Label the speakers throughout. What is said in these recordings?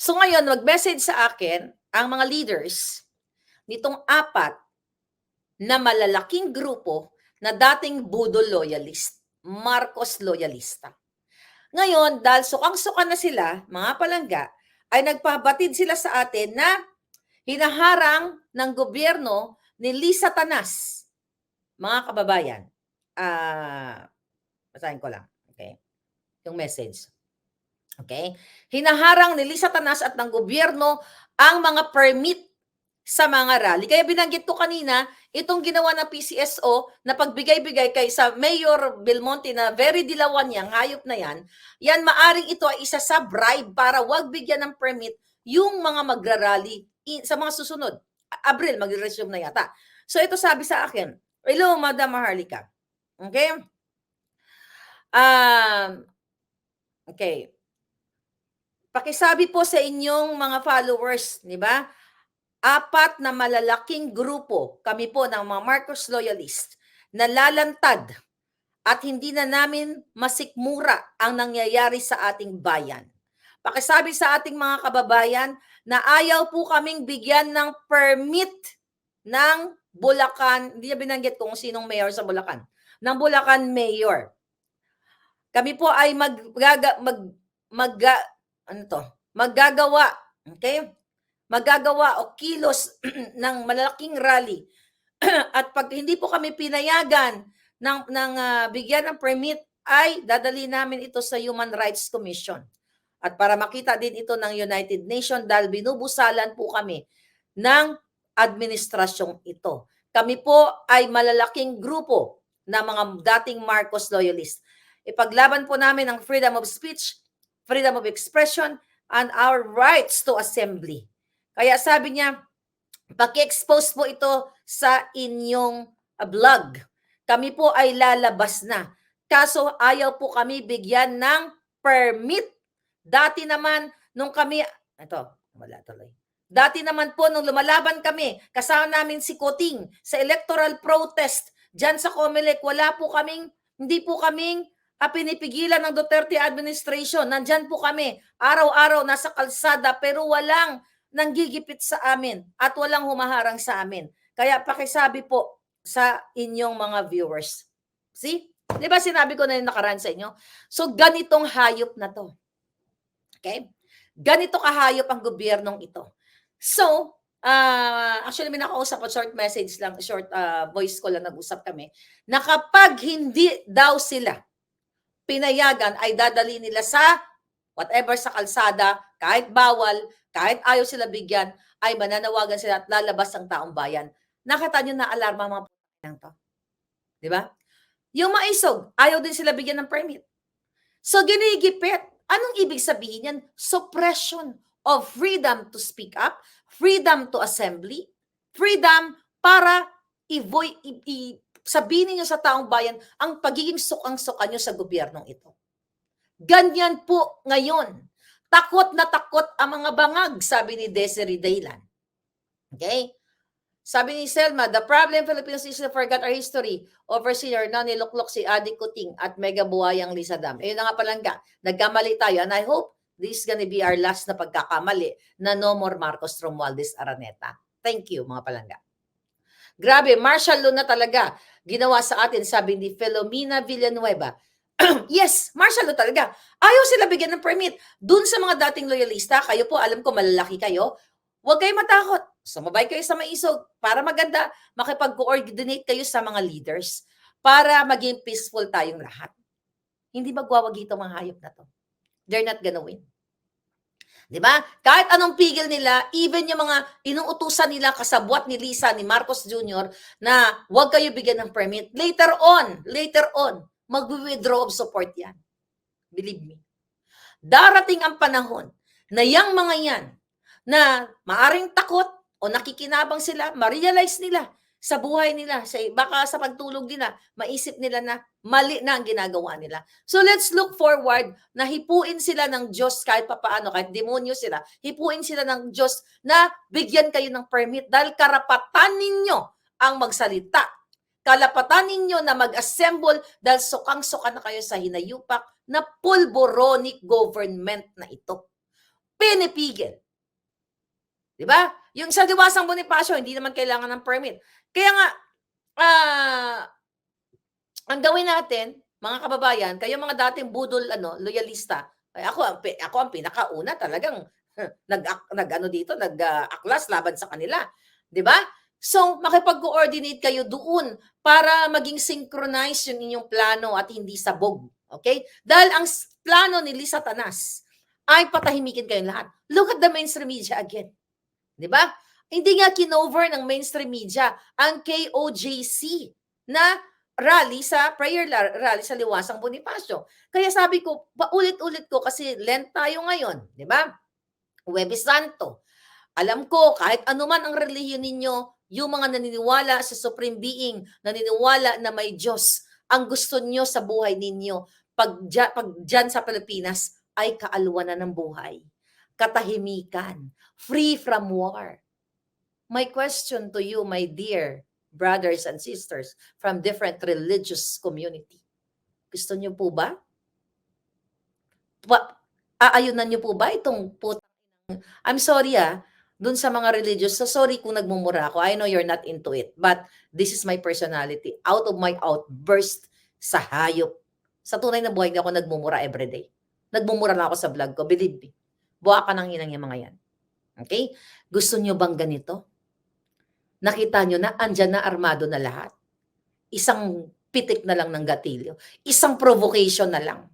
Speaker 1: So ngayon, mag-message sa akin ang mga leaders nitong 4 na malalaking grupo na dating Budol loyalist, Marcos loyalista. Ngayon, dahil sukang-suka na sila, mga palangga, ay nagpabatid sila sa atin na hinaharang ng gobyerno ni Lisa Tanas. Mga kababayan, basahin ko lang, okay? Yung message. Okay? Hinaharang ni Lisa Tanas at ng gobyerno ang mga permit sa mga rally. Kaya binanggit ko kanina, itong ginawa ng PCSO na pagbigay-bigay kay sa Mayor Belmonte na very dilawan yan, hayop na yan maaring ito ay isa sa bribe para wag bigyan ng permit yung mga magrarally sa mga susunod. Abril, mag-resume na yata. So ito sabi sa akin, hello, Madam Maharlika. Okay? Okay. Pakisabi po sa inyong mga followers, di ba? 4 na malalaking grupo, kami po ng mga Marcos loyalist, na lalantad at hindi na namin masikmura ang nangyayari sa ating bayan. Pakisabi sa ating mga kababayan na ayaw po kaming bigyan ng permit ng Bulacan, hindi na binanggit kung sinong mayor sa Bulacan, ng Bulacan mayor. Kami po ay maggagawa, okay? Magagawa o kilos ng malalaking rally. At pag hindi po kami pinayagan ng bigyan ng permit, ay dadali namin ito sa Human Rights Commission. At para makita din ito ng United Nations dahil binubusalan po kami ng administrasyong ito. Kami po ay malalaking grupo na mga dating Marcos loyalist. Ipaglaban po namin ang freedom of speech, freedom of expression, and our rights to assembly. Kaya sabi niya, paki-expose po ito sa inyong blog. Kami po ay lalabas na. Kaso ayaw po kami bigyan ng permit. Dati naman, nung kami, Dati naman po, nung lumalaban kami, kasama namin si Coting sa electoral protest, dyan sa Comelec, hindi po kaming pinipigilan ng Duterte administration. Nandyan po kami, araw-araw nasa kalsada, pero walang nanggigipit sa amin at walang humaharang sa amin. Kaya pakisabi po sa inyong mga viewers. See? Di ba sinabi ko na yung nakaraan sa inyo? So ganitong hayop na to. Okay? Ganito kahayop ang gobyernong ito. So, actually may nakausap, short message lang, short voice ko lang nag-usap kami, na kapag hindi daw sila pinayagan ay dadali nila sa whatever sa kalsada, kahit bawal, kahit ayaw sila bigyan, ay mananawagan sila at lalabas ang taong bayan. Nakita nyo na alarma mga p***ng to. Di ba? Yung maisog, ayaw din sila bigyan ng permit. So ginigipit. Anong ibig sabihin yan? Suppression of freedom to speak up, freedom to assembly, freedom para sabihin niyo sa taong bayan ang pagiging sukang-suka nyo sa gobyernong ito. Ganyan po ngayon. Takot na takot ang mga bangag, sabi ni Desiree Daylan. Okay? Sabi ni Selma, the problem Filipinos is to forget our history. Overseer na niluklok si Adi Kuting at mega buhayang Lisa Dam. Ayun na nga palangga, nagkamali tayo and I hope this is gonna be our last na pagkakamali na no more Marcos Romualdez Araneta. Thank you mga palangga. Grabe, martial law na talaga ginawa sa atin, sabi ni Filomena Villanueva. Yes, martial law talaga. Ayaw sila bigyan ng permit. Dun sa mga dating loyalista, kayo po, alam ko malalaki kayo, huwag kayo matakot. Sumabay kayo sa maisog para maganda, makipag-coordinate kayo sa mga leaders para maging peaceful tayong lahat. Hindi magwawagi itong mga hayop na to. They're not gonna win. Diba? Kahit anong pigil nila, even yung mga inuutusan nila kasabwat ni Lisa, ni Marcos Jr. na huwag kayo bigyan ng permit, later on, mag-withdraw of support yan. Believe me. Darating ang panahon na yung mga yan na maaring takot o nakikinabang sila, ma-realize nila sa buhay nila, baka sa pagtulog nila, maisip nila na mali na ang ginagawa nila. So let's look forward na hipuin sila ng Diyos kahit papaano, kahit demonyo sila, hipuin sila ng Diyos na bigyan kayo ng permit dahil karapatan ninyo ang magsalita. Kalapatan ninyo na mag-assemble dahil sukang-suka na kayo sa hinayupak na pulboronic government na ito. pinipigil. Di ba? Yung sa Diwasang Bonifacio, hindi naman kailangan ng permit. Kaya nga, ang gawin natin, mga kababayan, kayo mga dating budol loyalista, ako ang pinakauna talagang nag-aklas laban sa kanila, 'di ba? So, makipag-coordinate kayo doon para maging synchronize yung inyong plano at hindi sabog. Okay? Dahil ang plano ni Lisa Tanas ay patahimikin kayong lahat. Look at the mainstream media again. 'Di ba? Hindi nga kinover ng mainstream media ang KOJC na prayer rally sa Liwasang Bonifacio. Kaya sabi ko, paulit-ulit ko kasi Lent tayo ngayon, 'di ba? Huwebes Santo. Alam ko, kahit anuman ang relihiyon ninyo, yung mga naniniwala sa Supreme Being, naniniwala na may Diyos, ang gusto nyo sa buhay ninyo, pag dyan sa Pilipinas, ay kaalwanan ng buhay, katahimikan, free from war. My question to you, my dear brothers and sisters from different religious community, gusto nyo po ba? Aayunan nyo po ba itong I'm sorry dun sa mga religious, so sorry kung nagmumura ako. I know you're not into it, but this is my personality. Out of my outburst sa hayop. Sa tunay na buhay, hindi ako nagmumura everyday. Nagmumura lang ako sa vlog ko, believe me. Buha ka ng inang yung mga yan. Okay? Gusto nyo bang ganito? Nakita nyo na, andyan na armado na lahat. Isang pitik na lang ng gatilyo. Isang provocation na lang.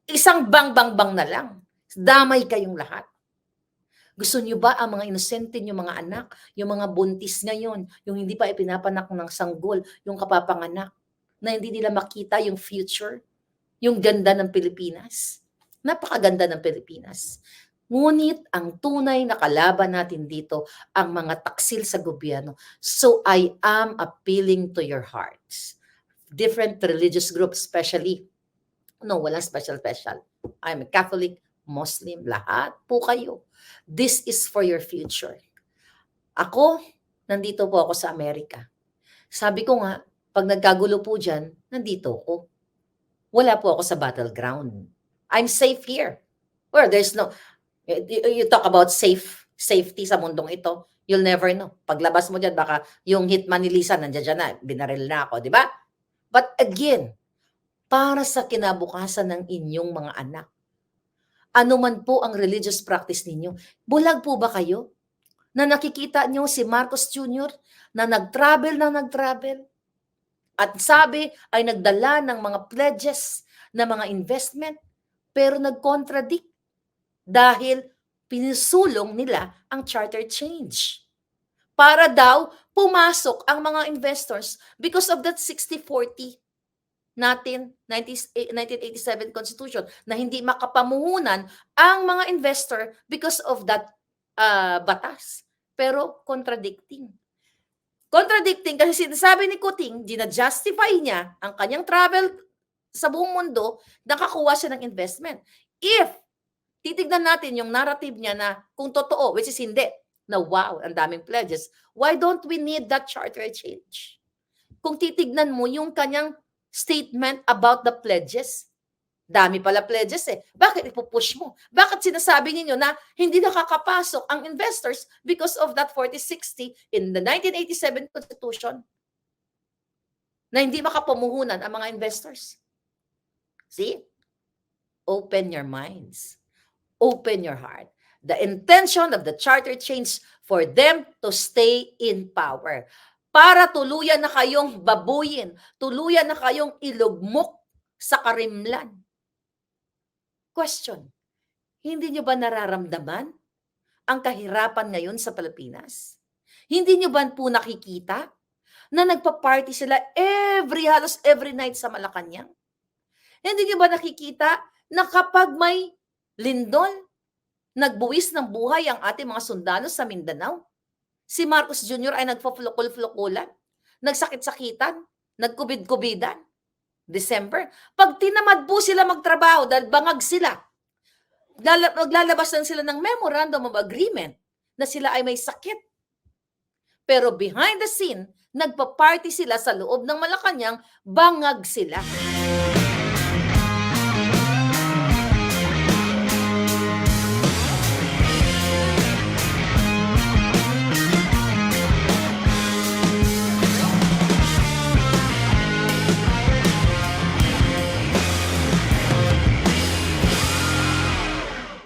Speaker 1: Isang bang-bang-bang na lang. Damay kayong lahat. Gusto niyo ba ang mga inosente niyo mga anak, yung mga buntis ngayon, yung hindi pa ipinapanak ng sanggol, yung kapapanganak, na hindi nila makita yung future, yung ganda ng Pilipinas? Napakaganda ng Pilipinas. Ngunit ang tunay na kalaban natin dito, ang mga taksil sa gobyerno. So I am appealing to your hearts. Different religious groups, especially, no, walang special. I'm a Catholic, Muslim, lahat po kayo. This is for your future. Ako, nandito po ako sa Amerika. Sabi ko nga, pag nagkagulo po dyan, nandito ako. Wala po ako sa battleground. I'm safe here. Where there's no, you talk about safety sa mundong ito, you'll never know. Paglabas mo dyan, baka yung hitman ni Lisa, nandiyan na, binaril na ako, di ba? But again, para sa kinabukasan ng inyong mga anak, ano man po ang religious practice ninyo, bulag po ba kayo? Na nakikita nyo si Marcos Jr. na nag-travel at sabi ay nagdala ng mga pledges na mga investment pero nag-contradict dahil pinisulong nila ang charter change. Para daw pumasok ang mga investors because of that 60-40 natin 1987 Constitution na hindi makapamuhunan ang mga investor because of that batas. Pero contradicting kasi sinasabi ni Kuting, gina-justify niya ang kanyang travel sa buong mundo, nakakuha siya ng investment. If titignan natin yung narrative niya na kung totoo, which is hindi, na wow, ang daming pledges, why don't we need that charter change? Kung titignan mo yung kanyang statement about the pledges, dami pala pledges Bakit ipupush mo? Bakit sinasabi ninyo na hindi nakakapasok ang investors because of that 40-60 in the 1987 Constitution? Na hindi makapamuhunan ang mga investors. See? Open your minds. Open your heart. The intention of the charter change for them to stay in power. Para tuluyan na kayong babuyin, tuluyan na kayong ilugmok sa karimlan. Question, hindi nyo ba nararamdaman ang kahirapan ngayon sa Pilipinas? Hindi nyo ba po nakikita na nagpa-party sila halos every night sa Malacanang? Hindi nyo ba nakikita na kapag may lindol, nagbuwis ng buhay ang ating mga sundalo sa Mindanao? Si Marcos Jr. ay nagpa-flukul-flukulan, nagsakit-sakitan, nagkubid-kubidan. December. Pag tinamad po sila magtrabaho dahil bangag sila, maglalabas lang sila ng memorandum of agreement na sila ay may sakit. Pero behind the scene, nagpa-party sila sa loob ng Malacanang, bangag sila.